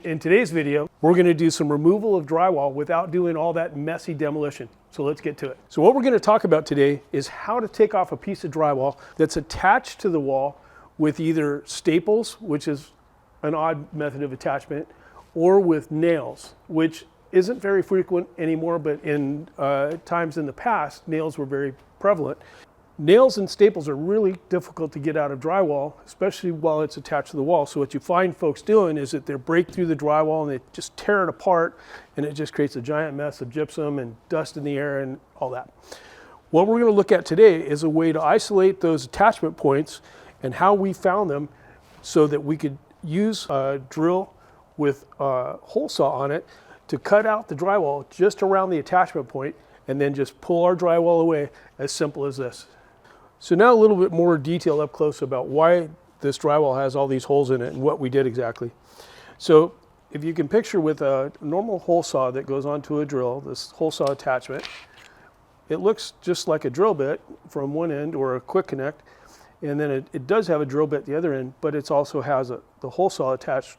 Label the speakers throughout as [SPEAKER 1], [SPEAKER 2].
[SPEAKER 1] In today's video, we're going to do some removal of drywall without doing all that messy demolition. So let's get to it. So what we're going to talk about today is how to take off a piece of drywall that's attached to the wall with either staples, which is an odd method of attachment, or with nails, which isn't very frequent anymore, but in times in the past, nails were very prevalent. Nails and staples are really difficult to get out of drywall, especially while it's attached to the wall. So what you find folks doing is that they break through the drywall and they just tear it apart, and it just creates a giant mess of gypsum and dust in the air and all that. What we're going to look at today is a way to isolate those attachment points and how we found them so that we could use a drill with a hole saw on it to cut out the drywall just around the attachment point and then just pull our drywall away, as simple as this. So now a little bit more detail up close about why this drywall has all these holes in it and what we did exactly. So if you can picture with a normal hole saw that goes onto a drill, this hole saw attachment, it looks just like a drill bit from one end or a quick connect, and then it does have a drill bit at the other end, but it also has the hole saw attached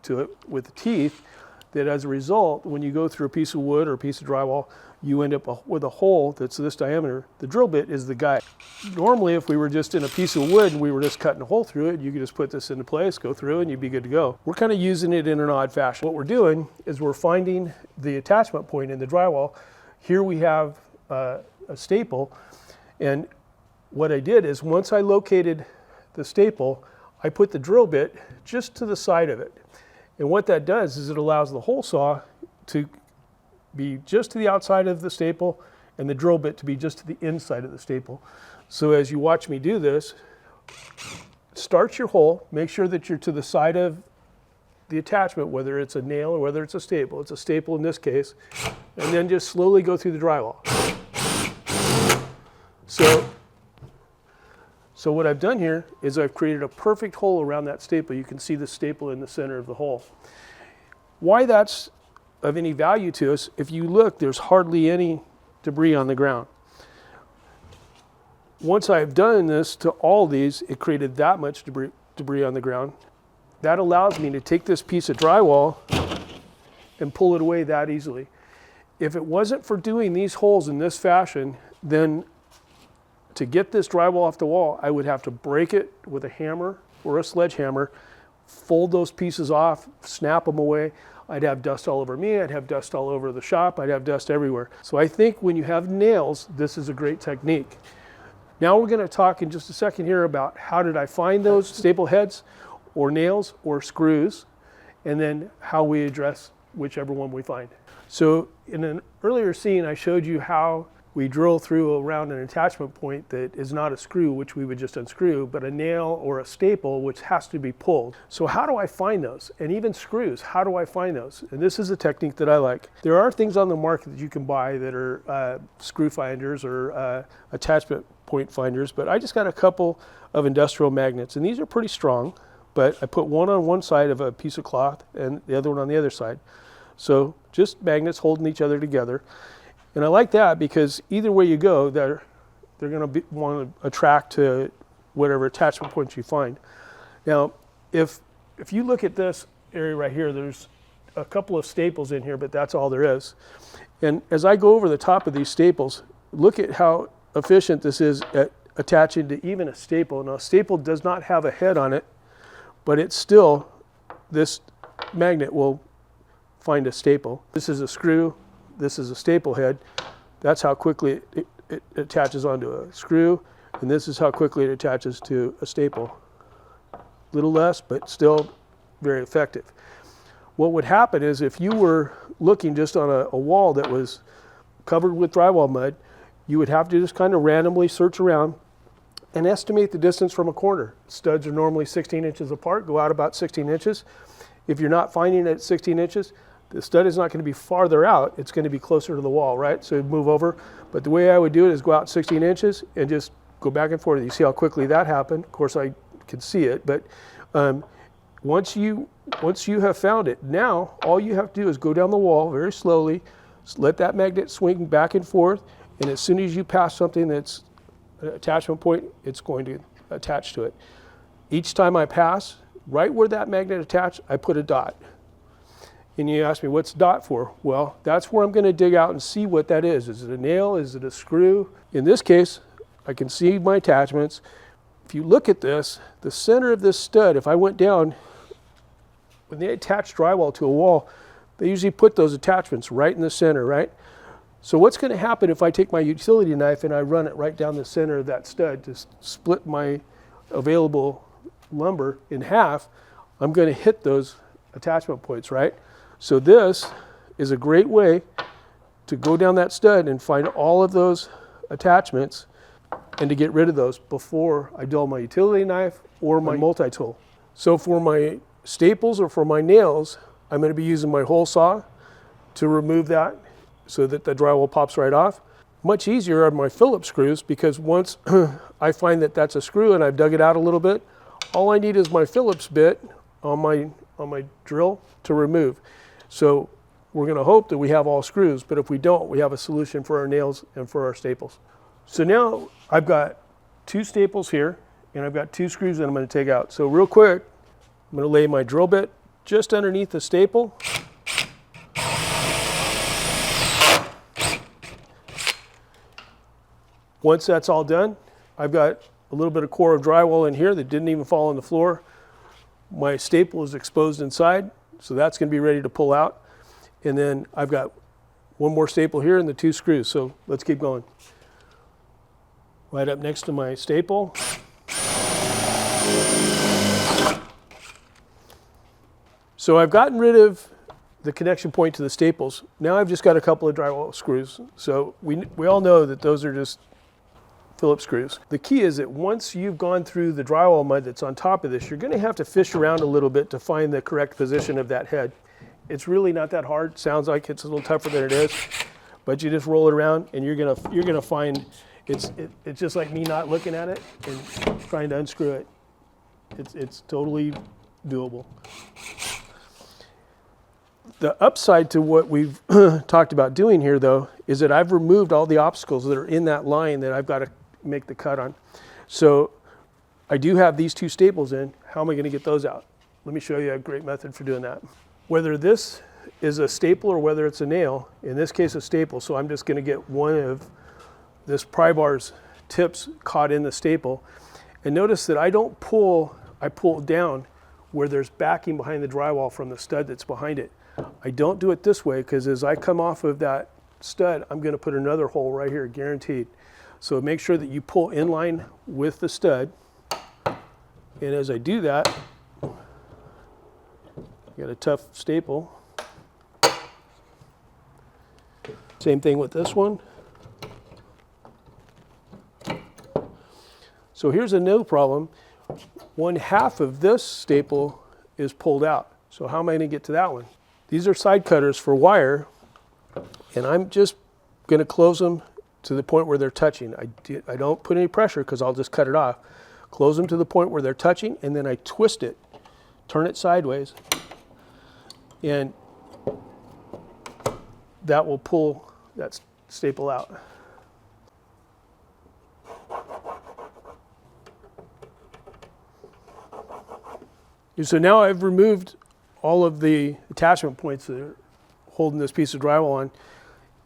[SPEAKER 1] to it with the teeth that as a result, when you go through a piece of wood or a piece of drywall, you end up with a hole that's this diameter. The drill bit is the guide. Normally, if we were just in a piece of wood and we were just cutting a hole through it, you could just put this into place, go through, and you'd be good to go. We're kind of using it in an odd fashion. What we're doing is we're finding the attachment point in the drywall. Here we have a staple, and what I did is once I located the staple, I put the drill bit just to the side of it. And what that does is it allows the hole saw to be just to the outside of the staple and the drill bit to be just to the inside of the staple. So as you watch me do this, start your hole, make sure that you're to the side of the attachment, whether it's a nail or whether it's a staple. It's a staple in this case. And then just slowly go through the drywall. So what I've done here is I've created a perfect hole around that staple. You can see the staple in the center of the hole. Why that's of any value to us, if you look, there's hardly any debris on the ground. Once I've done this to all these, it created that much debris on the ground. That allows me to take this piece of drywall and pull it away that easily. If it wasn't for doing these holes in this fashion, then to get this drywall off the wall, I would have to break it with a hammer or a sledgehammer, fold those pieces off, snap them away. I'd have dust all over me, I'd have dust all over the shop, I'd have dust everywhere. So I think when you have nails, this is a great technique. Now we're going to talk in just a second here about how did I find those staple heads or nails or screws, and then how we address whichever one we find. So in an earlier scene, I showed you how we drill through around an attachment point that is not a screw, which we would just unscrew, but a nail or a staple, which has to be pulled. So how do I find those? And even screws, how do I find those? And this is a technique that I like. There are things on the market that you can buy that are screw finders or attachment point finders, but I just got a couple of industrial magnets, and these are pretty strong, but I put one on one side of a piece of cloth and the other one on the other side. So just magnets holding each other together. And I like that because either way you go, they're going to want to attract to whatever attachment points you find. Now, if you look at this area right here, there's a couple of staples in here, but that's all there is. And as I go over the top of these staples, look at how efficient this is at attaching to even a staple. Now, a staple does not have a head on it, but it's still, this magnet will find a staple. This is a screw. This is a staple head. That's how quickly it attaches onto a screw, and this is how quickly it attaches to a staple. A little less, but still very effective. What would happen is if you were looking just on a wall that was covered with drywall mud, you would have to just kind of randomly search around and estimate the distance from a corner. Studs are normally 16 inches apart, go out about 16 inches. If you're not finding it at 16 inches, the stud is not going to be farther out, it's going to be closer to the wall, right? So it'd move over. But the way I would do it is go out 16 inches and just go back and forth. You see how quickly that happened. Of course, I can see it, but once you have found it, now all you have to do is go down the wall very slowly, let that magnet swing back and forth, and as soon as you pass something that's an attachment point, it's going to attach to it. Each time I pass, right where that magnet attached, I put a dot. And you ask me, what's dot for? Well, that's where I'm going to dig out and see what that is. Is it a nail? Is it a screw? In this case, I can see my attachments. If you look at this, the center of this stud, if I went down, when they attach drywall to a wall, they usually put those attachments right in the center, right? So what's going to happen if I take my utility knife and I run it right down the center of that stud to split my available lumber in half? I'm going to hit those attachment points, right? So this is a great way to go down that stud and find all of those attachments and to get rid of those before I dull my utility knife or my multi-tool. So for my staples or for my nails, I'm going to be using my hole saw to remove that so that the drywall pops right off. Much easier are my Phillips screws, because once I find that that's a screw and I've dug it out a little bit, all I need is my Phillips bit on my drill to remove. So we're going to hope that we have all screws, but if we don't, we have a solution for our nails and for our staples. So now I've got 2 staples here and I've got 2 screws that I'm going to take out. So real quick, I'm going to lay my drill bit just underneath the staple. Once that's all done, I've got a little bit of core of drywall in here that didn't even fall on the floor. My staple is exposed inside, so that's going to be ready to pull out. And then I've got one more staple here and the 2 screws. So let's keep going. Right up next to my staple. So I've gotten rid of the connection point to the staples. Now I've just got a couple of drywall screws. So we all know that those are just Phillips screws. The key is that once you've gone through the drywall mud that's on top of this, you're going to have to fish around a little bit to find the correct position of that head. It's really not that hard. Sounds like it's a little tougher than it is, but you just roll it around and you're gonna find it's just like me not looking at it and trying to unscrew it. It's totally doable. The upside to what we've talked about doing here, though, is that I've removed all the obstacles that are in that line that I've got to make the cut on. So I do have these 2 staples in. How am I going to get those out? Let me show you a great method for doing that. Whether this is a staple or whether it's a nail, in this case a staple, so I'm just going to get one of this pry bar's tips caught in the staple. And notice that I don't pull, I pull down where there's backing behind the drywall from the stud that's behind it. I don't do it this way because as I come off of that stud, I'm going to put another hole right here, guaranteed. So make sure that you pull in line with the stud. And as I do that, I got a tough staple. Same thing with this one. So here's a no problem. 1/2 of this staple is pulled out. So how am I going to get to that one? These are side cutters for wire, and I'm just going to close them to the point where they're touching. I don't put any pressure because I'll just cut it off. Close them to the point where they're touching, and then I twist it, turn it sideways, and that will pull that staple out. So now I've removed all of the attachment points that are holding this piece of drywall on.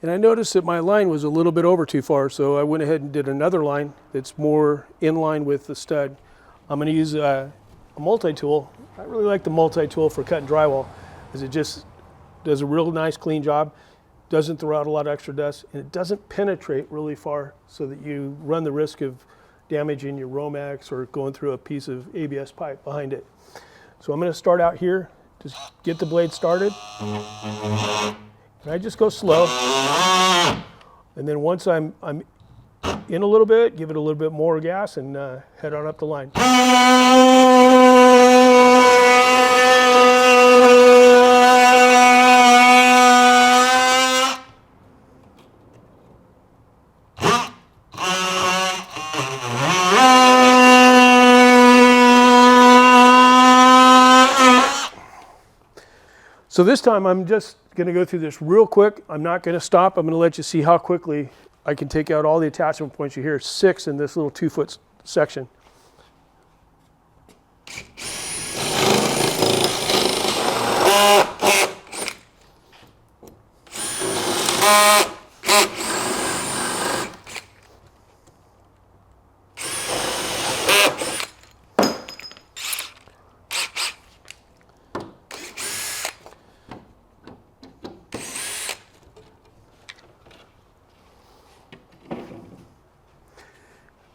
[SPEAKER 1] And I noticed that my line was a little bit over too far, so I went ahead and did another line that's more in line with the stud. I'm going to use a multi-tool. I really like the multi-tool for cutting drywall, because it just does a real nice clean job, doesn't throw out a lot of extra dust, and it doesn't penetrate really far so that you run the risk of damaging your Romex or going through a piece of ABS pipe behind it. So I'm going to start out here, just get the blade started. And I just go slow. And then once I'm in a little bit, give it a little bit more gas and head on up the line. So this time I'm just going to go through this real quick. I'm not going to stop. I'm going to let you see how quickly I can take out all the attachment points. You hear 6 in this little 2-foot section.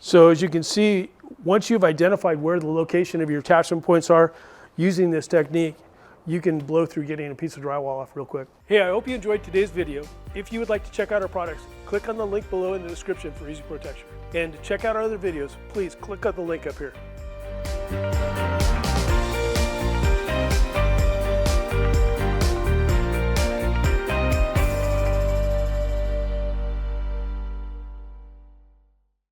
[SPEAKER 1] So as you can see, once you've identified where the location of your attachment points are, using this technique, you can blow through getting a piece of drywall off real quick. Hey, I hope you enjoyed today's video. If you would like to check out our products, click on the link below in the description for easy protection. And to check out our other videos, please click on the link up here.